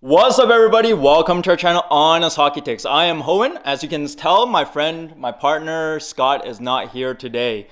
What's up, everybody? Welcome to our channel, Honest Hockey Takes. I am Hohen. As you can tell, my friend, my partner, Scott, is not here today.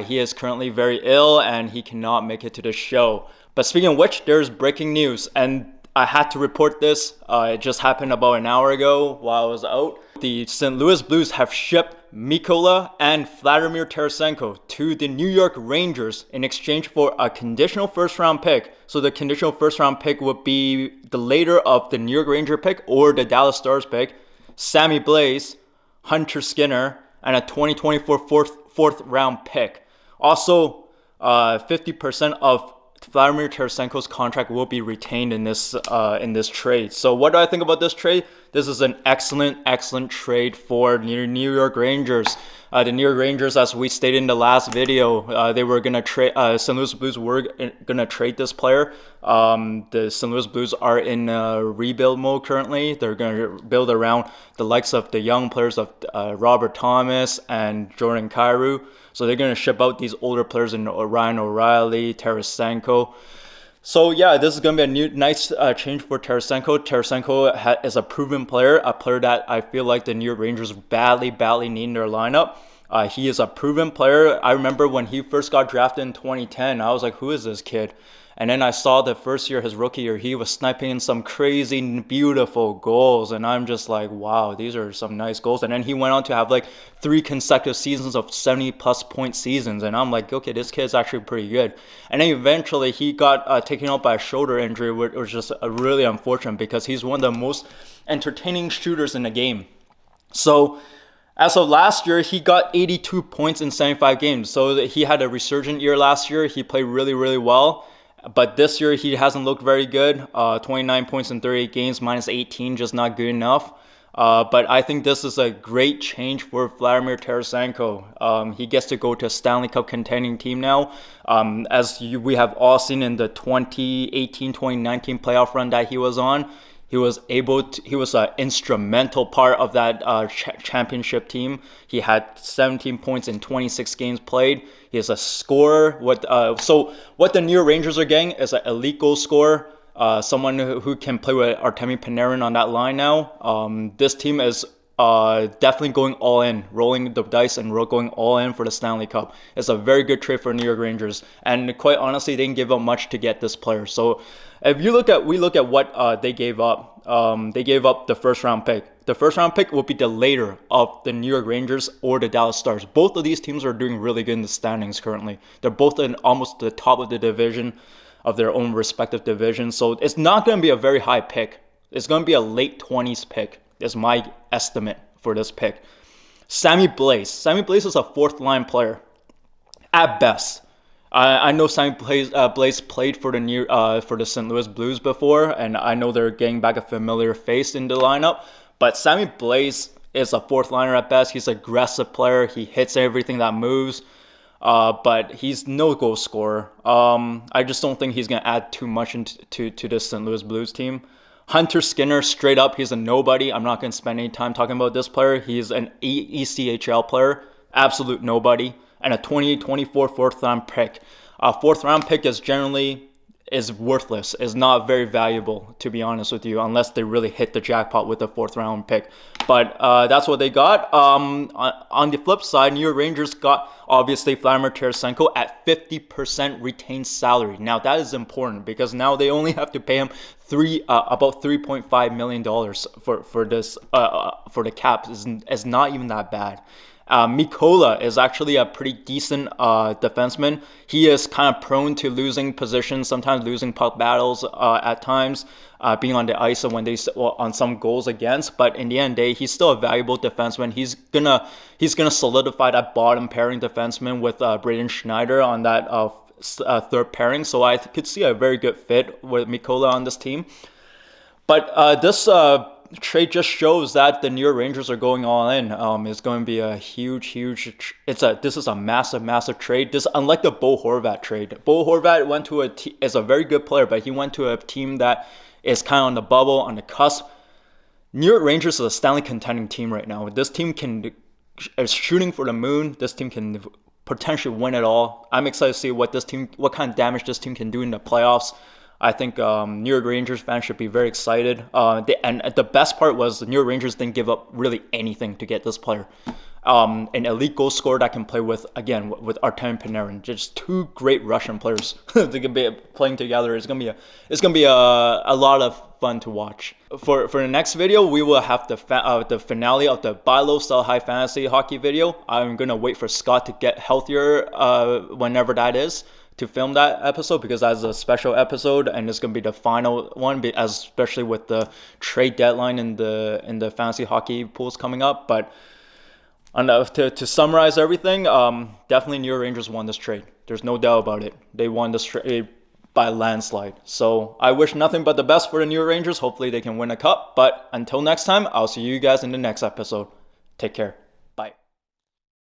He is currently very ill and he cannot make it to the show. But speaking of which, there's breaking news, and I had to report this. It just happened about an hour ago while I was out. The St. Louis Blues have shipped Mikola and Vladimir Tarasenko to the New York Rangers in exchange for a conditional first-round pick. So the conditional first-round pick would be the later of the New York Ranger pick or the Dallas Stars pick, Sammy Blais, Hunter Skinner, and a 2024 fourth-round pick. Also, 50% of Vladimir Tarasenko's contract will be retained in this trade. So what do I think about this trade? This is an excellent trade for the New York Rangers. The New York Rangers, as we stated in the last video, they were gonna trade. St. Louis Blues were gonna trade this player. The St. Louis Blues are in rebuild mode currently. They're gonna build around the likes of the young players of Robert Thomas and Jordan Kyrou. So they're going to ship out these older players in Ryan O'Reilly, Tarasenko. So yeah, this is going to be a nice change for Tarasenko. Tarasenko is a proven player, a player that I feel like the New York Rangers badly need in their lineup. He is a proven player. I remember when he first got drafted in 2010, I was like, who is this kid? And then I saw the first year, his rookie year, he was sniping in some crazy, beautiful goals. And I'm just like, wow, these are some nice goals. And then he went on to have like 3 consecutive seasons of 70-plus point seasons. And I'm like, okay, this kid's actually pretty good. And then eventually he got taken out by a shoulder injury, which was just really unfortunate because he's one of the most entertaining shooters in the game. So as of last year, he got 82 points in 75 games. So he had a resurgent year last year. He played really well. But this year, he hasn't looked very good. 29 points in 38 games, minus 18, just not good enough. But I think this is a great change for Vladimir Tarasenko. He gets to go to a Stanley Cup contending team now. We have all seen in the 2018-2019 playoff run that he was on, he was an instrumental part of that championship team. He had 17 points in 26 games played. He is a scorer. So what the New York Rangers are getting is an elite goal scorer, someone who can play with Artemi Panarin on that line now. This team is definitely going all in, rolling the dice and going all in for the Stanley Cup. It's a very good trade for New York Rangers, and quite honestly, they didn't give up much to get this player. So if we look at what they gave up. They gave up the first round pick. The first round pick will be the later of the New York Rangers or the Dallas Stars. Both of these teams are doing really good in the standings currently. They're both in almost the top of the division, of their own respective division. So it's not going to be a very high pick. It's going to be a late 20s pick, is my estimate for this pick. Sammy Blais. Sammy Blais is a fourth line player at best. I know Sammy Blais played for the St. Louis Blues before, and I know they're getting back a familiar face in the lineup. But Sammy Blais is a fourth liner at best. He's an aggressive player. He hits everything that moves, but he's no goal scorer. I just don't think he's gonna add too much to the St. Louis Blues team. Hunter Skinner, straight up, he's a nobody. I'm not gonna spend any time talking about this player. He's an ECHL player, absolute nobody. And a 2024 fourth round pick. A fourth round pick is worthless, is not very valuable, to be honest with you, unless they really hit the jackpot with the fourth round pick. But that's what they got. On the flip side, New York Rangers got obviously Vladimir Tarasenko at 50% retained salary. Now that is important because now they only have to pay him about $3.5 million for this for the cap. Is not even that bad. Mikola is actually a pretty decent defenseman. He is kind of prone to losing positions, sometimes losing puck battles at times, being on the ice and when on some goals against. But in the end of the day, he's still a valuable defenseman. He's gonna solidify that bottom pairing defenseman with Braden Schneider on that third pairing. So I could see a very good fit with Mikola on this team. But this trade just shows that the New York Rangers are going all in. It's going to be a huge. This is a massive trade. This, unlike the Bo Horvat trade. Bo Horvat is a very good player, but he went to a team that is kind of on the bubble, on the cusp. New York Rangers is a Stanley contending team right now. This team is shooting for the moon. This team can potentially win it all. I'm excited to see what kind of damage this team can do in the playoffs. I think New York Rangers fans should be very excited. And the best part was the New York Rangers didn't give up really anything to get this player. An elite goal scorer that can play with, again, with Artem Panarin. Just two great Russian players to be playing together. It's gonna be a lot of fun to watch. For the next video, we will have the finale of the Buy Low Sell High Fantasy Hockey video. I'm gonna wait for Scott to get healthier whenever that is, to film that episode, because that's a special episode and it's gonna be the final one, especially with the trade deadline in the fantasy hockey pools coming up. But to summarize everything, definitely New York Rangers won this trade. There's no doubt about it. They won this trade by landslide. So I wish nothing but the best for the New York Rangers. Hopefully they can win a cup. But until next time, I'll see you guys in the next episode. Take care.